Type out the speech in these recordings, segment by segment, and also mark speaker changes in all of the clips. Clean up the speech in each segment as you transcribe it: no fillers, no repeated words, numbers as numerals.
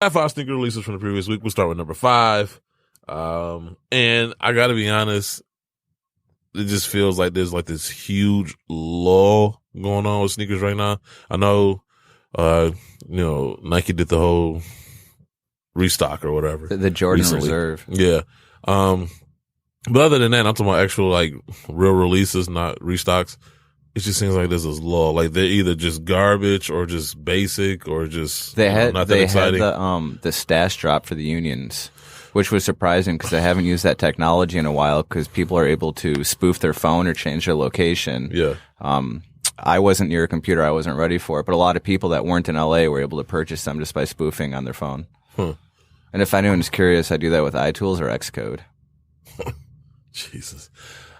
Speaker 1: I have 5 sneaker releases from the previous week. We'll start with number 5. And I gotta be honest, it just feels like there's like this huge lull going on with sneakers right now. I know, Nike did the whole restock or whatever.
Speaker 2: The Jordan
Speaker 1: recently.
Speaker 2: Reserve.
Speaker 1: Yeah. But other than that, I'm talking about actual like real releases, not restocks. It just seems like there's this lull. Like they're either just garbage or just basic or just not that exciting.
Speaker 2: Had the stash drop for the unions, which was surprising because I haven't used that technology in a while because people are able to spoof their phone or change their location.
Speaker 1: Yeah.
Speaker 2: I wasn't near a computer. I wasn't ready for it. But a lot of people that weren't in LA were able to purchase them just by spoofing on their phone.
Speaker 1: Huh.
Speaker 2: And if anyone's curious, I do that with iTools or Xcode.
Speaker 1: Jesus.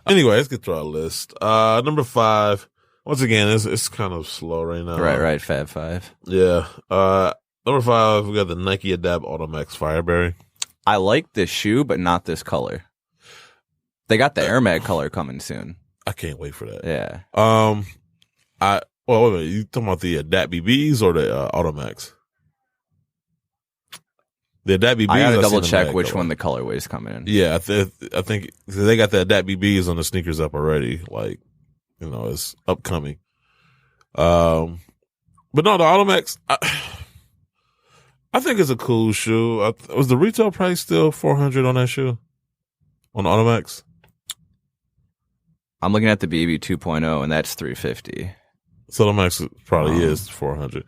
Speaker 1: Anyway, let's get through our list. Number 5. Once again, it's kind of slow right now.
Speaker 2: Right. Fab 5.
Speaker 1: Yeah. Number 5, we got the Nike Adapt Automax Fireberry.
Speaker 2: I like this shoe, but not this color. They got the Air Mag color coming soon.
Speaker 1: I can't wait for that.
Speaker 2: Yeah.
Speaker 1: Wait a minute. You talking about the Adapt BBs or the Automax? The Adapt BBs.
Speaker 2: I gotta double check which one the colorway's coming in.
Speaker 1: Yeah, I think they got the Adapt BBs on the sneakers up already. Like, it's upcoming. But no, the Automax. I think it's a cool shoe. Was the retail price still $400 on that shoe? On the Automax?
Speaker 2: I'm looking at the BB 2.0 and that's $350.
Speaker 1: So the Max probably is $400.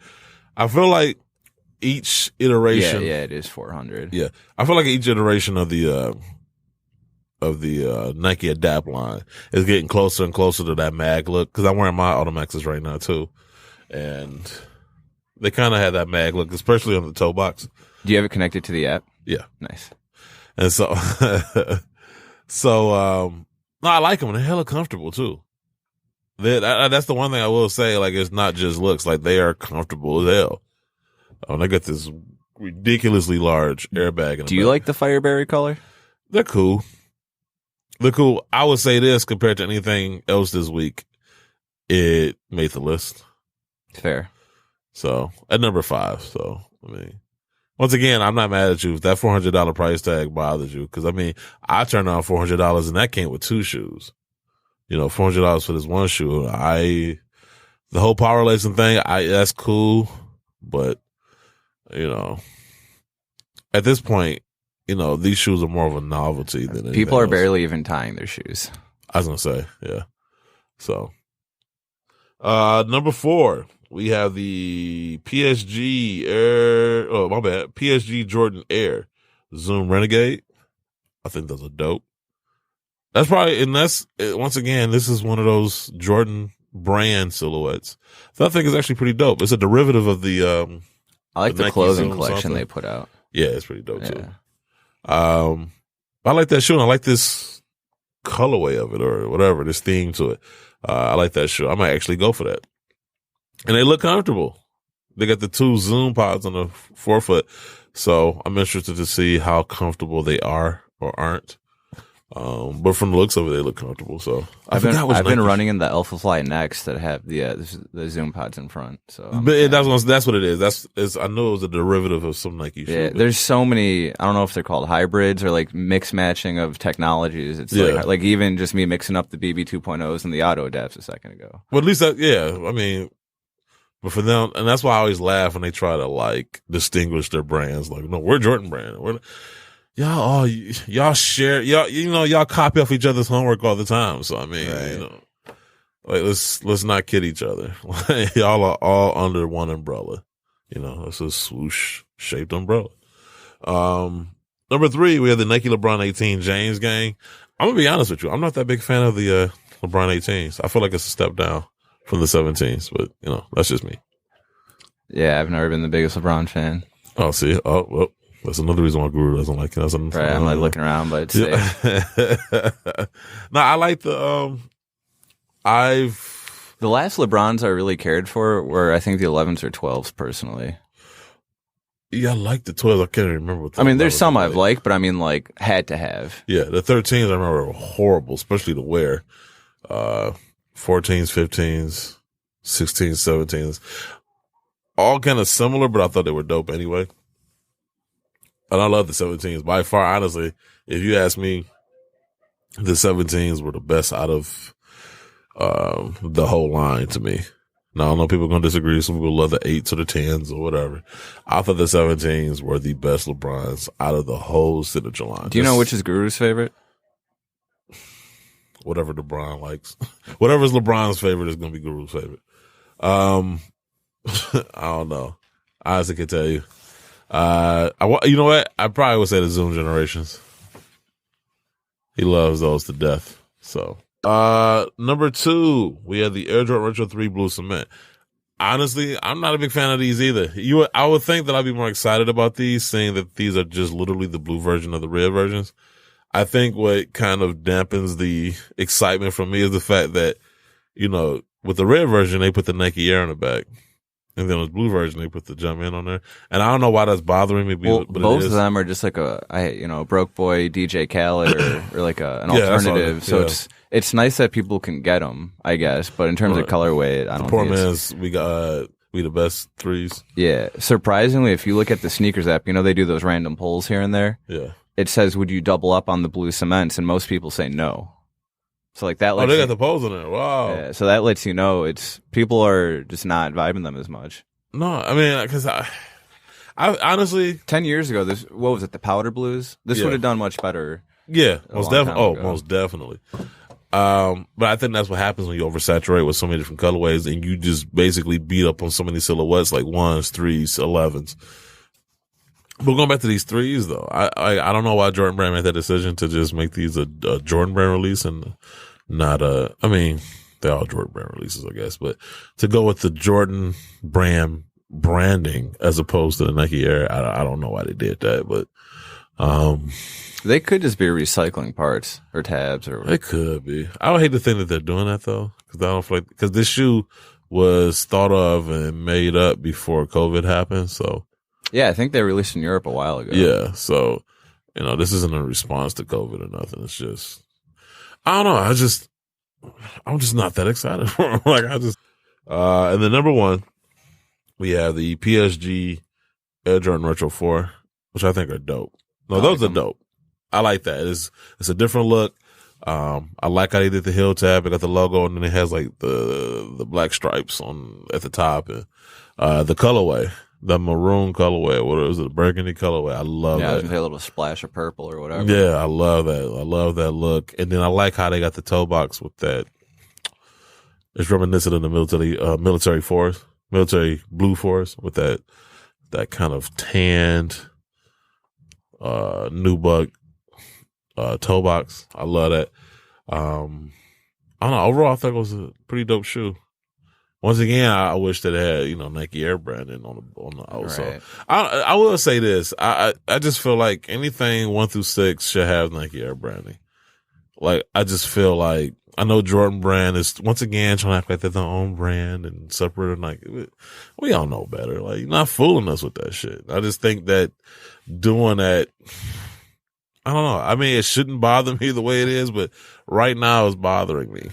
Speaker 1: I feel like each iteration.
Speaker 2: Yeah, it is $400.
Speaker 1: Yeah, I feel like each iteration of the Nike Adapt line is getting closer and closer to that mag look. Because I'm wearing my Automaxes right now too, and they kind of have that mag look, especially on the toe box.
Speaker 2: Do you have it connected to the app?
Speaker 1: Yeah,
Speaker 2: nice.
Speaker 1: And so, no, I like them. They're hella comfortable too. That's the one thing I will say. Like, it's not just looks. Like, they are comfortable as hell. They got this ridiculously large airbag.
Speaker 2: Do you like the Fireberry color?
Speaker 1: They're cool. I would say this compared to anything else this week, it made the list.
Speaker 2: Fair.
Speaker 1: So at number 5. So once again, I'm not mad at you if that $400 price tag bothers you, because I turned on $400 and that came with 2 shoes. $400 for this one shoe. The whole power lacing thing, that's cool, but at this point, these shoes are more of a novelty than anything
Speaker 2: people are
Speaker 1: else.
Speaker 2: barely even tying their shoes.
Speaker 1: I was gonna say, yeah. So, number 4, we have the PSG Air. Oh, my bad. PSG Jordan Air Zoom Renegade. I think those are dope. That's probably, and that's, once again, this is one of those Jordan brand silhouettes. So I think it's actually pretty dope. It's a derivative of the,
Speaker 2: I like the
Speaker 1: Nike
Speaker 2: clothing
Speaker 1: Zoom
Speaker 2: collection
Speaker 1: something.
Speaker 2: they put out.
Speaker 1: Yeah, it's pretty dope too. I like that shoe, and I like this colorway of it or whatever, this theme to it. I like that shoe. I might actually go for that. And they look comfortable. They got the 2 zoom pods on the forefoot. So I'm interested to see how comfortable they are or aren't. But from the looks of it, they look comfortable. So
Speaker 2: I've been running in the Alpha Fly Next that have the zoom pods in front. So,
Speaker 1: that's what it is. I know it was a derivative of some Nike shoe.
Speaker 2: Yeah, there's so many. I don't know if they're called hybrids or like mix matching of technologies. It's like even just me mixing up the BB 2.0s and the auto adapts a second ago.
Speaker 1: Well, at least but for them, and that's why I always laugh when they try to like distinguish their brands. Like, no, we're Jordan brand. Y'all share, y'all copy off each other's homework all the time. So like let's not kid each other. Y'all are all under one umbrella. It's a swoosh shaped umbrella. Number 3, we have the Nike LeBron 18 James gang. I'm gonna be honest with you. I'm not that big fan of the LeBron 18s. I feel like it's a step down from the 17s, but that's just me.
Speaker 2: Yeah, I've never been the biggest LeBron fan.
Speaker 1: Oh, see, well, that's another reason why Guru doesn't like it.
Speaker 2: Right, I'm like looking around, but it's safe.
Speaker 1: No, I like the
Speaker 2: the last LeBrons I really cared for were, I think, the 11s or 12s personally.
Speaker 1: Yeah, I like the 12s. I can't even remember what
Speaker 2: there's some I've liked, but had to have.
Speaker 1: Yeah, the 13s I remember were horrible, especially to wear. 14s, 15s, 16s, 17s. All kind of similar, but I thought they were dope anyway. And I love the 17s. By far, honestly, if you ask me, the 17s were the best out of the whole line to me. Now, I know people are going to disagree. Some people love the 8s or the 10s or whatever. I thought the 17s were the best LeBrons out of the whole signature line.
Speaker 2: Do you know which is Guru's favorite?
Speaker 1: Whatever LeBron likes. Whatever's LeBron's favorite is going to be Guru's favorite. I don't know. I honestly can't tell you. You know what? I probably would say the Zoom Generations. He loves those to death. So, number 2, we have the Air Jordan Retro 3 Blue Cement. Honestly, I'm not a big fan of these either. I would think that I'd be more excited about these, seeing that these are just literally the blue version of the red versions. I think what kind of dampens the excitement from me is the fact that, with the red version, they put the Nike Air on the back. And then with the blue version, they put the Jumpman on there. And I don't know why that's bothering me.
Speaker 2: Well,
Speaker 1: but
Speaker 2: both of them are just like a broke boy DJ Khaled or like an alternative. So it's nice that people can get them, I guess. But in terms of colorway, I don't
Speaker 1: poor
Speaker 2: think
Speaker 1: man's, we the best 3s.
Speaker 2: Yeah. Surprisingly, if you look at the sneakers app, they do those random polls here and there.
Speaker 1: Yeah.
Speaker 2: It says, would you double up on the blue cements? And most people say no. So like that.
Speaker 1: Oh, they got the polls in there. Wow.
Speaker 2: Yeah, so that lets you know people are just not vibing them as much.
Speaker 1: No, I mean, because I honestly
Speaker 2: 10 years ago, what was it? The powder blues. This would have done much better.
Speaker 1: Yeah, most definitely. Oh, most definitely. But I think that's what happens when you oversaturate with so many different colorways, and you just basically beat up on so many silhouettes like 1s, 3s, 11s. But going back to these 3s, though, I don't know why Jordan Brand made that decision to just make these a Jordan Brand release and not I mean, they're all Jordan Brand releases, I guess, but to go with the Jordan Brand branding as opposed to the Nike Air, I don't know why they did that, but
Speaker 2: they could just be recycling parts or tabs or whatever.
Speaker 1: It could be. I would hate to think that they're doing that though, because I don't feel because this shoe was thought of and made up before COVID happened, so.
Speaker 2: Yeah, I think they released in Europe a while ago.
Speaker 1: Yeah, so, this isn't a response to COVID or nothing. It's just, I don't know. I'm just not that excited for them. And then number 1, we have the PSG Air Jordan Retro 4, which I think are dope. No, those are dope. I like that. It's a different look. I like how they did the heel tab. It got the logo, and then it has like the black stripes at the top, and the colorway. The maroon colorway, what is it? The burgundy colorway. I love that.
Speaker 2: Yeah, I was gonna say a little splash of purple or whatever.
Speaker 1: Yeah, I love that. I love that look. And then I like how they got the toe box with that. It's reminiscent of the military forest, military blue forest with that kind of tanned, nubuck, toe box. I love that. I don't know. Overall, I think it was a pretty dope shoe. Once again, I wish that it had, Nike Air branding on the outside. Right. I will say this. I just feel like anything 1 through 6 should have Nike Air branding. Like, I just feel like, I know Jordan Brand is, once again, trying to act like they're their own brand and separate Nike. We all know better. Like, you're not fooling us with that shit. I just think that doing that, I don't know. I mean, it shouldn't bother me the way it is, but right now it's bothering me.